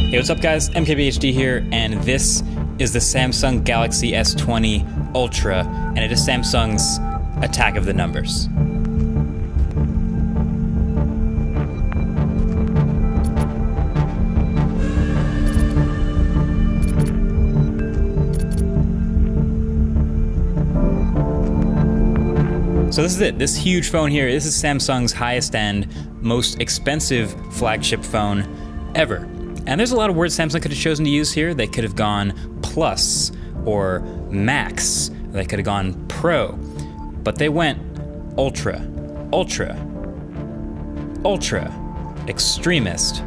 Hey, what's up guys? MKBHD here, and this is the Samsung Galaxy S20 Ultra, and it is Samsung's attack of the numbers. So this is it, this huge phone here. This is Samsung's highest end, most expensive flagship phone ever. And there's a lot of words Samsung could have chosen to use here. They could have gone Plus or Max. They could have gone Pro. But they went Ultra, Ultra, Ultra, Extremist,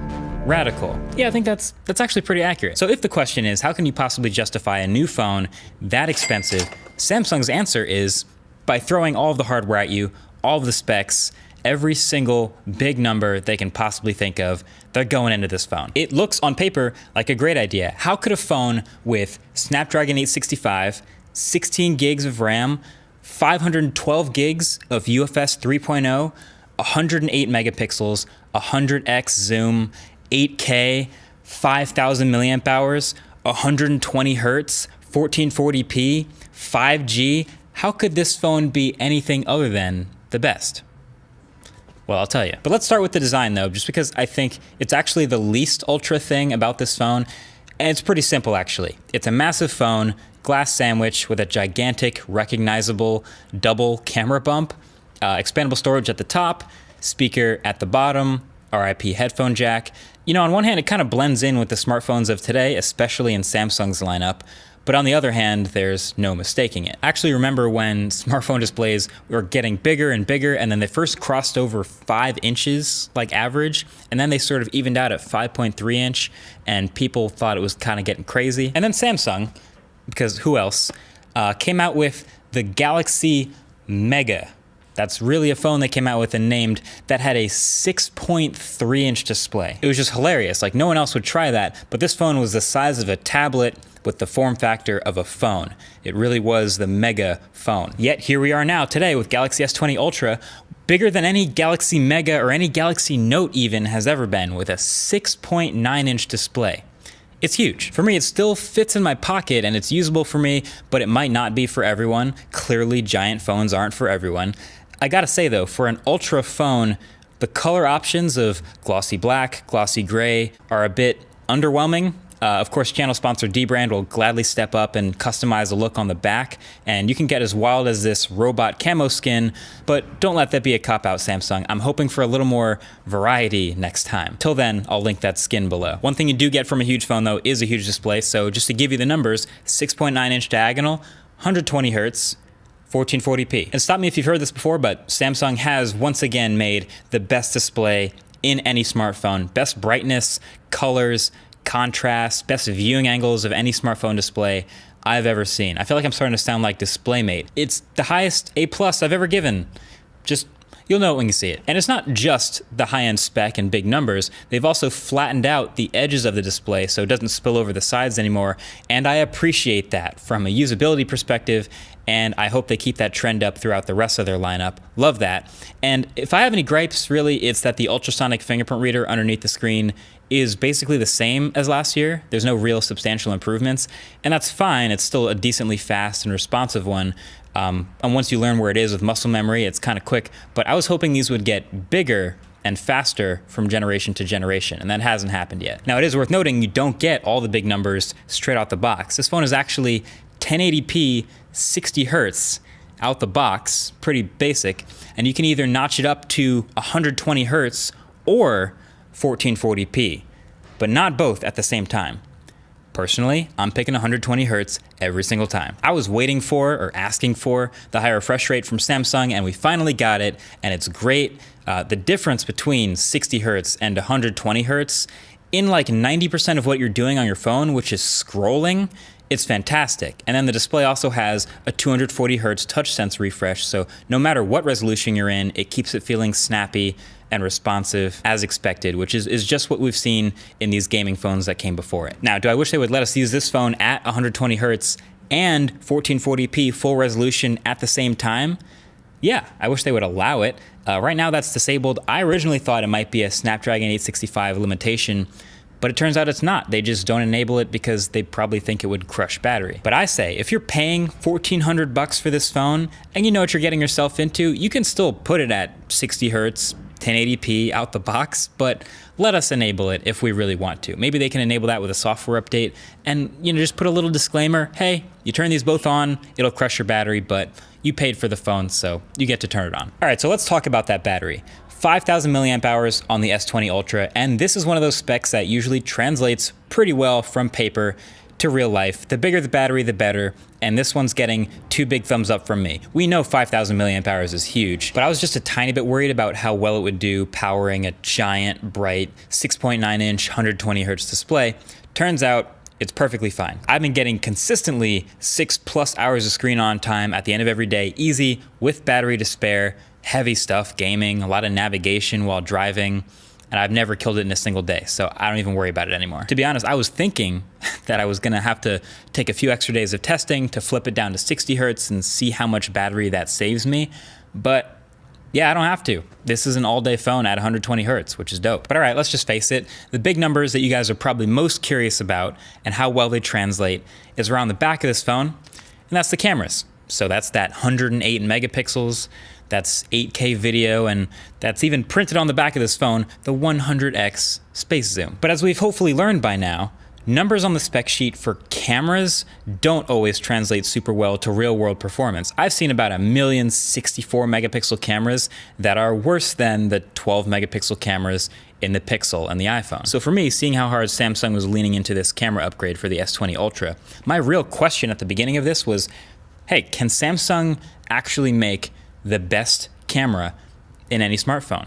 Radical. Yeah, I think that's actually pretty accurate. So if the question is, how can you possibly justify a new phone that expensive? Samsung's answer is by throwing all of the hardware at you, all of the specs, every single big number they can possibly think of, they're going into this phone. It looks on paper like a great idea. How could a phone with Snapdragon 865, 16 gigs of RAM, 512 gigs of UFS 3.0, 108 megapixels, 100x zoom, 8K, 5,000 milliamp hours, 120 hertz, 1440p, 5G, how could this phone be anything other than the best? Well, I'll tell you. But let's start with the design though, just because I think it's actually the least ultra thing about this phone. And it's pretty simple actually. It's a massive phone, glass sandwich with a gigantic, recognizable double camera bump, expandable storage at the top, speaker at the bottom, RIP headphone jack. You know, on one hand, it kind of blends in with the smartphones of today, especially in Samsung's lineup. But on the other hand, there's no mistaking it. I actually remember when smartphone displays were getting bigger and bigger, and then they first crossed over 5 inches, like average, and then they sort of evened out at 5.3 inch, and people thought it was kind of getting crazy. And then Samsung, because who else, came out with the Galaxy Mega. That's really a phone they came out with and named that had a 6.3 inch display. It was just hilarious, like no one else would try that, but this phone was the size of a tablet with the form factor of a phone. It really was the mega phone. Yet here we are now today with Galaxy S20 Ultra, bigger than any Galaxy Mega or any Galaxy Note even has ever been, with a 6.9 inch display. It's huge. For me, it still fits in my pocket and it's usable for me, but it might not be for everyone. Clearly, giant phones aren't for everyone. I gotta say though, for an Ultra phone, the color options of glossy black, glossy gray are a bit underwhelming. Of course, channel sponsor dbrand will gladly step up and customize the look on the back, and you can get as wild as this robot camo skin, but don't let that be a cop-out, Samsung. I'm hoping for a little more variety next time. Till then, I'll link that skin below. One thing you do get from a huge phone though is a huge display, so just to give you the numbers, 6.9 inch diagonal, 120 hertz, 1440p. And stop me if you've heard this before, but Samsung has once again made the best display in any smartphone. Best brightness, colors, contrast, best viewing angles of any smartphone display I've ever seen. I feel like I'm starting to sound like DisplayMate. It's the highest A+ I've ever given. Just, you'll know it when you see it. And it's not just the high-end spec and big numbers, they've also flattened out the edges of the display so it doesn't spill over the sides anymore, and I appreciate that from a usability perspective, and I hope they keep that trend up throughout the rest of their lineup. Love that. And if I have any gripes, really, it's that the ultrasonic fingerprint reader underneath the screen is basically the same as last year. There's no real substantial improvements, and that's fine. It's still a decently fast and responsive one. And once you learn where it is with muscle memory, it's kind of quick, but I was hoping these would get bigger and faster from generation to generation, and that hasn't happened yet. Now, it is worth noting you don't get all the big numbers straight out the box. This phone is actually 1080p, 60 hertz out the box, pretty basic, and you can either notch it up to 120 hertz or 1440p, but not both at the same time. Personally, I'm picking 120 hertz every single time. I was waiting for or asking for the higher refresh rate from Samsung, and we finally got it, and it's great. The difference between 60 hertz and 120 hertz in like 90% of what you're doing on your phone, which is scrolling, it's fantastic. And then the display also has a 240 hertz touch sense refresh, so no matter what resolution you're in, it keeps it feeling snappy and responsive as expected, which is just what we've seen in these gaming phones that came before it. Now, do I wish they would let us use this phone at 120 hertz and 1440p full resolution at the same time? Yeah, I wish they would allow it. Right now that's disabled. I originally thought it might be a Snapdragon 865 limitation, But it turns out it's not. They just don't enable it because they probably think it would crush battery. But I say, if you're paying $1,400 for this phone and you know what you're getting yourself into, you can still put it at 60 hertz, 1080p out the box, but let us enable it if we really want to. Maybe they can enable that with a software update and just put a little disclaimer, hey, you turn these both on, it'll crush your battery, but you paid for the phone, so you get to turn it on. All right, so let's talk about that battery. 5,000 milliamp hours on the S20 Ultra, and this is one of those specs that usually translates pretty well from paper to real life. The bigger the battery, the better, and this one's getting 2 big thumbs up from me. We know 5,000 milliamp hours is huge, but I was just a tiny bit worried about how well it would do powering a giant, bright 6.9-inch, 120 hertz display. Turns out, it's perfectly fine. I've been getting consistently 6+ hours of screen on time at the end of every day, easy, with battery to spare, heavy stuff, gaming, a lot of navigation while driving, and I've never killed it in a single day, so I don't even worry about it anymore. To be honest, I was thinking that I was gonna have to take a few extra days of testing to flip it down to 60 hertz and see how much battery that saves me, but yeah, I don't have to. This is an all-day phone at 120 hertz, which is dope. But all right, let's just face it. The big numbers that you guys are probably most curious about and how well they translate is around the back of this phone, and that's the cameras. So that's that 108 megapixels, that's 8K video, and that's even printed on the back of this phone, the 100x space zoom. But as we've hopefully learned by now, numbers on the spec sheet for cameras don't always translate super well to real world performance. I've seen about 1,064 megapixel cameras that are worse than the 12 megapixel cameras in the Pixel and the iPhone. So for me, seeing how hard Samsung was leaning into this camera upgrade for the S20 Ultra, my real question at the beginning of this was, hey, can Samsung actually make the best camera in any smartphone?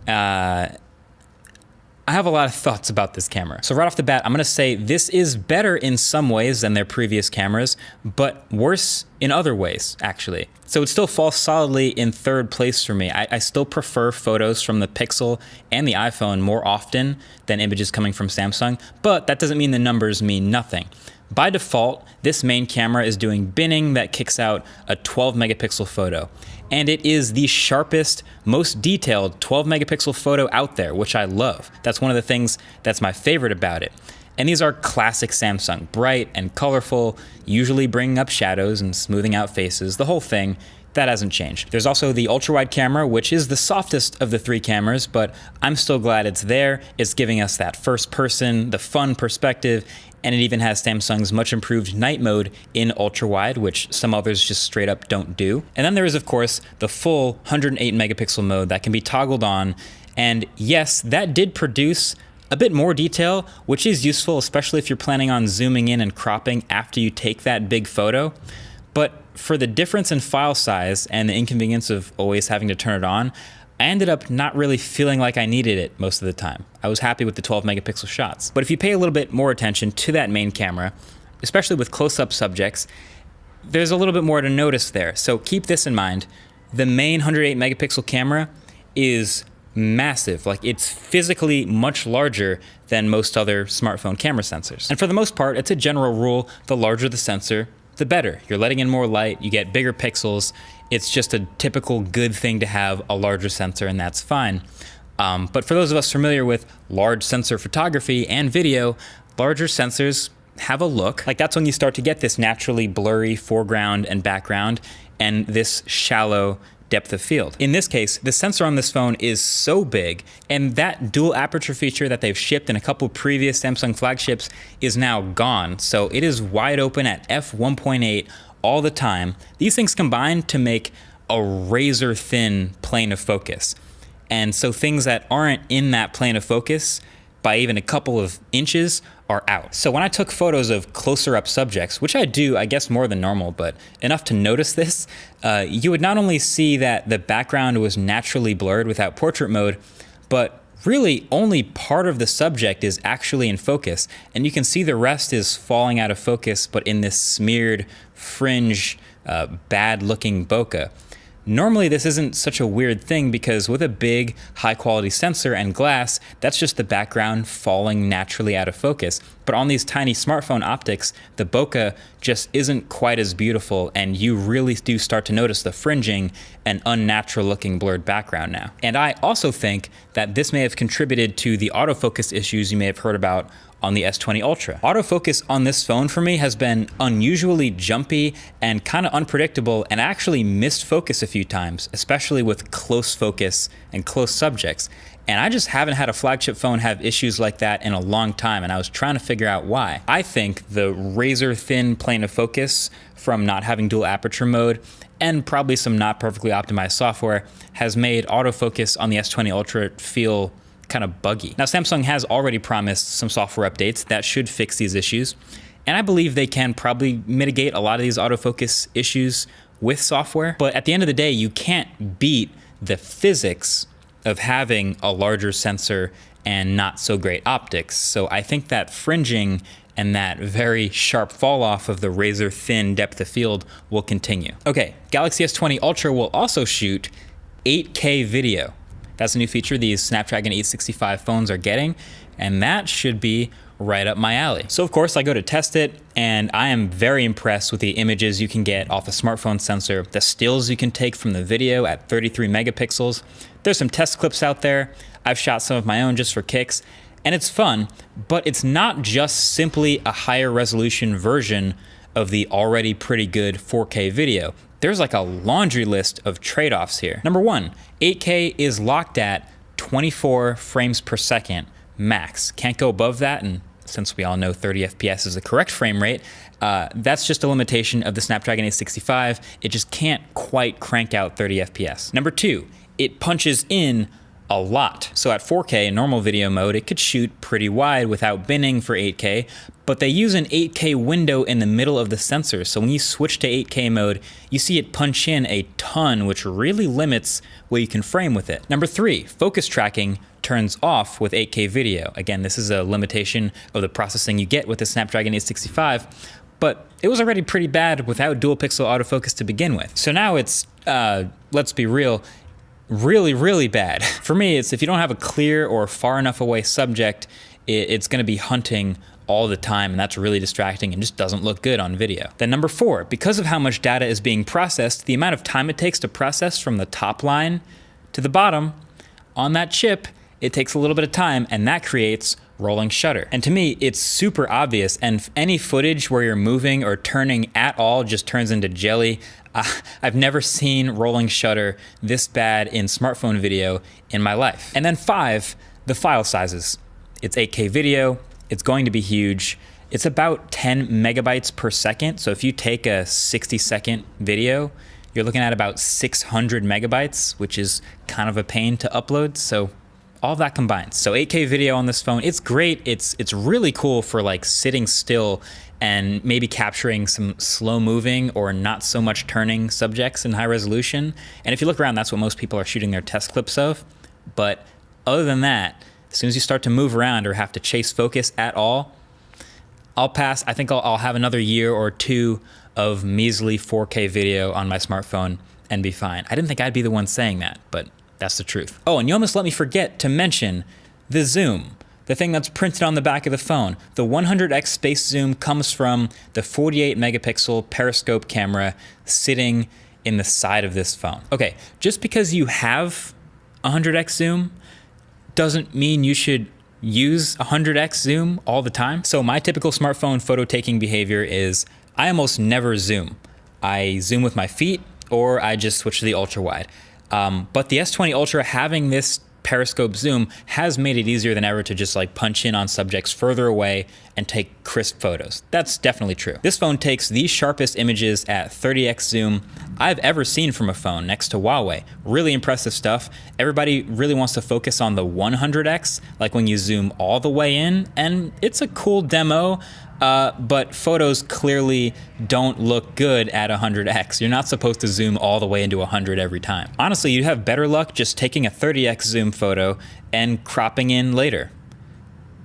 I have a lot of thoughts about this camera. So right off the bat, I'm gonna say this is better in some ways than their previous cameras, but worse in other ways, actually. So it still falls solidly in third place for me. I still prefer photos from the Pixel and the iPhone more often than images coming from Samsung, but that doesn't mean the numbers mean nothing. By default, this main camera is doing binning that kicks out a 12 megapixel photo. And it is the sharpest, most detailed 12 megapixel photo out there, which I love. That's one of the things that's my favorite about it. And these are classic Samsung, bright and colorful, usually bringing up shadows and smoothing out faces, the whole thing. That hasn't changed. There's also the ultra-wide camera, which is the softest of the 3 cameras, but I'm still glad it's there. It's giving us that first person, the fun perspective, and it even has Samsung's much improved night mode in ultra-wide, which some others just straight up don't do. And then there is, of course, the full 108 megapixel mode that can be toggled on. And yes, that did produce a bit more detail, which is useful, especially if you're planning on zooming in and cropping after you take that big photo. But for the difference in file size and the inconvenience of always having to turn it on, I ended up not really feeling like I needed it most of the time. I was happy with the 12 megapixel shots. But if you pay a little bit more attention to that main camera, especially with close-up subjects, there's a little bit more to notice there. So keep this in mind. The main 108 megapixel camera is massive. Like, it's physically much larger than most other smartphone camera sensors. And for the most part, it's a general rule, the larger the sensor, the better. You're letting in more light, you get bigger pixels. It's just a typical good thing to have a larger sensor, and that's fine. But for those of us familiar with large sensor photography and video, larger sensors have a look. Like, that's when you start to get this naturally blurry foreground and background and this shallow depth of field. In this case, the sensor on this phone is so big, and that dual aperture feature that they've shipped in a couple previous Samsung flagships is now gone. So it is wide open at f1.8 all the time. These things combine to make a razor thin plane of focus. And so things that aren't in that plane of focus by even a couple of inches are out. So when I took photos of closer up subjects, which I do, I guess more than normal, but enough to notice this, you would not only see that the background was naturally blurred without portrait mode, but really only part of the subject is actually in focus. And you can see the rest is falling out of focus, but in this smeared, fringe, bad looking bokeh. Normally this isn't such a weird thing because with a big high quality sensor and glass, that's just the background falling naturally out of focus. But on these tiny smartphone optics, the bokeh just isn't quite as beautiful, and you really do start to notice the fringing and unnatural looking blurred background now. And I also think that this may have contributed to the autofocus issues you may have heard about on the S20 Ultra. Autofocus on this phone for me has been unusually jumpy and kind of unpredictable, and actually missed focus a few times, especially with close focus and close subjects. And I just haven't had a flagship phone have issues like that in a long time, and I was trying to figure out why. I think the razor thin plane of focus from not having dual aperture mode and probably some not perfectly optimized software has made autofocus on the S20 Ultra feel kind of buggy. Now, Samsung has already promised some software updates that should fix these issues, and I believe they can probably mitigate a lot of these autofocus issues with software. But at the end of the day, you can't beat the physics of having a larger sensor and not so great optics. So I think that fringing and that very sharp fall off of the razor thin depth of field will continue. Okay, Galaxy S20 Ultra will also shoot 8K video. That's a new feature these Snapdragon 865 phones are getting, and that should be right up my alley. So of course I go to test it, and I am very impressed with the images you can get off a smartphone sensor, the stills you can take from the video at 33 megapixels. There's some test clips out there. I've shot some of my own just for kicks, and it's fun, but it's not just simply a higher resolution version of the already pretty good 4K video. There's like a laundry list of trade-offs here. Number one, 8K is locked at 24 frames per second max. Can't go above that, and since we all know 30 FPS is the correct frame rate, that's just a limitation of the Snapdragon 865. It just can't quite crank out 30 FPS. Number two, it punches in a lot. So at 4K, normal video mode, it could shoot pretty wide without binning for 8K, but they use an 8K window in the middle of the sensor. So when you switch to 8K mode, you see it punch in a ton, which really limits what you can frame with it. Number three, focus tracking turns off with 8K video. Again, this is a limitation of the processing you get with the Snapdragon 865, but it was already pretty bad without dual pixel autofocus to begin with. So now it's, let's be real, really bad. For me, it's if you don't have a clear or far enough away subject, it's gonna be hunting all the time, and that's really distracting and just doesn't look good on video. Then number four, because of how much data is being processed, the amount of time it takes to process from the top line to the bottom on that chip, it takes a little bit of time, and that creates rolling shutter. And to me, it's super obvious, and any footage where you're moving or turning at all just turns into jelly. I've never seen rolling shutter this bad in smartphone video in my life. And then five, the file sizes. It's 8K video, it's going to be huge. It's about 10 megabytes per second. So if you take a 60-second video, you're looking at about 600 megabytes, which is kind of a pain to upload. So all that combined. So 8K video on this phone, it's great. It's really cool for like sitting still and maybe capturing some slow moving or not so much turning subjects in high resolution. And if you look around, that's what most people are shooting their test clips of. But other than that, as soon as you start to move around or have to chase focus at all, I'll pass. I think I'll have another year or two of measly 4K video on my smartphone and be fine. I didn't think I'd be the one saying that, but that's the truth. Oh, and you almost let me forget to mention the zoom, the thing that's printed on the back of the phone. The 100x space zoom comes from the 48 megapixel periscope camera sitting in the side of this phone. Okay, just because you have 100x zoom doesn't mean you should use 100x zoom all the time. So my typical smartphone photo taking behavior is I almost never zoom. I zoom with my feet, or I just switch to the ultra wide. But the S20 Ultra having this periscope zoom has made it easier than ever to just like punch in on subjects further away and take crisp photos. That's definitely true. This phone takes the sharpest images at 30x zoom I've ever seen from a phone next to Huawei. Really impressive stuff. Everybody really wants to focus on the 100x, like when you zoom all the way in, and it's a cool demo. But photos clearly don't look good at 100x. You're not supposed to zoom all the way into 100 every time. Honestly, you'd have better luck just taking a 30x zoom photo and cropping in later.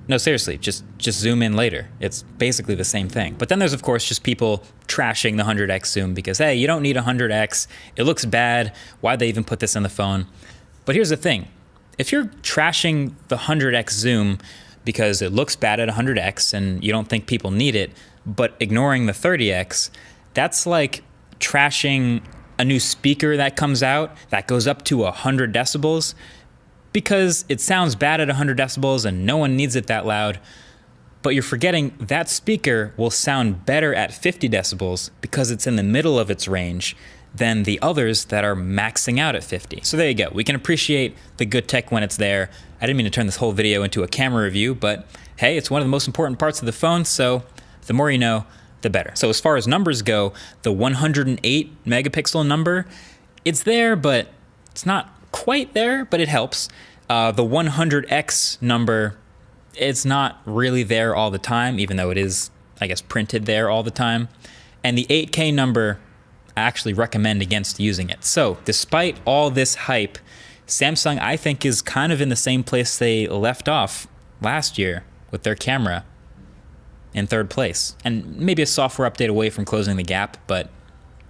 No, seriously, just zoom in later. It's basically the same thing. But then there's, of course, just people trashing the 100x zoom because, hey, you don't need 100x. It looks bad. Why'd they even put this on the phone? But here's the thing. If you're trashing the 100x zoom because it looks bad at 100x and you don't think people need it, but ignoring the 30x, that's like trashing a new speaker that comes out that goes up to 100 decibels because it sounds bad at 100 decibels and no one needs it that loud. But you're forgetting that speaker will sound better at 50 decibels because it's in the middle of its range than the others that are maxing out at 50. So there you go. We can appreciate the good tech when it's there. I didn't mean to turn this whole video into a camera review, but hey, it's one of the most important parts of the phone, so the more you know, the better. So as far as numbers go, the 108 megapixel number, it's there, but it's not quite there, but it helps. The 100x number, it's not really there all the time, even though it is, I guess, printed there all the time. And the 8K number, I actually recommend against using it. So despite all this hype, Samsung, I think, is kind of in the same place they left off last year with their camera, in third place. And maybe a software update away from closing the gap, but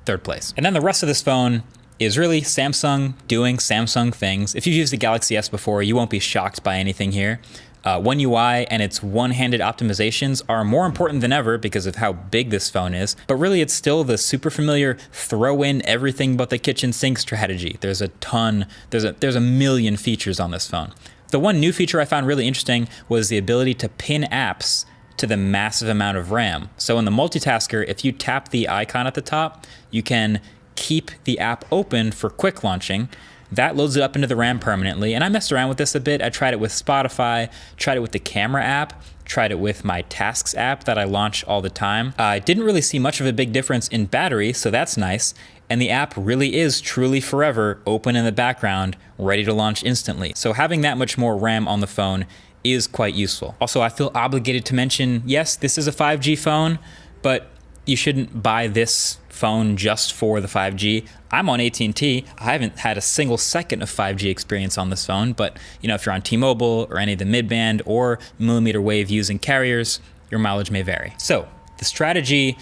third place. And then the rest of this phone is really Samsung doing Samsung things. If you've used the Galaxy S before, you won't be shocked by anything here. One UI and its one-handed optimizations are more important than ever because of how big this phone is, but really it's still the super familiar throw in everything but the kitchen sink strategy. There's a million features on this phone. The one new feature I found really interesting was the ability to pin apps to the massive amount of RAM. So in the multitasker, if you tap the icon at the top, you can keep the app open for quick launching. That loads it up into the RAM permanently, and I messed around with this a bit. I tried it with Spotify, tried it with the camera app, tried it with my Tasks app that I launch all the time. I didn't really see much of a big difference in battery, so that's nice. And the app really is truly forever open in the background, ready to launch instantly. So having that much more RAM on the phone is quite useful. Also, I feel obligated to mention, yes, this is a 5G phone, but you shouldn't buy this phone just for the 5G. I'm on AT&T. I haven't had a single second of 5G experience on this phone, but if you're on T-Mobile or any of the mid-band or millimeter wave using carriers, your mileage may vary. So the strategy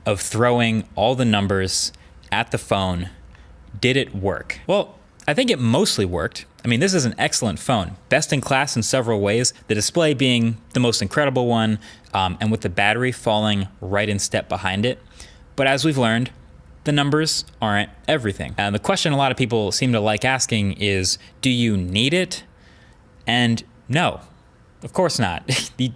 of throwing all the numbers at the phone, did it work? Well, I think it mostly worked. I mean, this is an excellent phone, best in class in several ways, the display being the most incredible one, and with the battery falling right in step behind it. But as we've learned, the numbers aren't everything. And the question a lot of people seem to like asking is, do you need it? And no, of course not.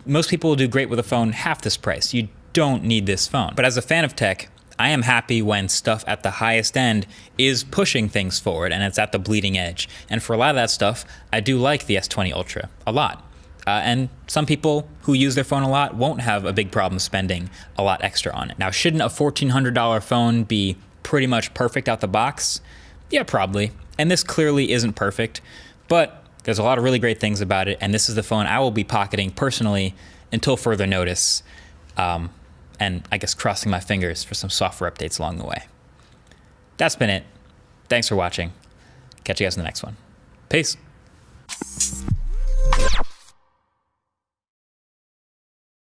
Most people will do great with a phone half this price. You don't need this phone. But as a fan of tech, I am happy when stuff at the highest end is pushing things forward and it's at the bleeding edge. And for a lot of that stuff, I do like the S20 ULTRA a lot. And some people who use their phone a lot won't have a big problem spending a lot extra on it. Now, shouldn't a $1,400 phone be pretty much perfect out the box? Yeah, probably. And this clearly isn't perfect, but there's a lot of really great things about it. And this is the phone I will be pocketing personally until further notice. And I guess crossing my fingers for some software updates along the way. That's been it. Thanks for watching. Catch you guys in the next one. Peace.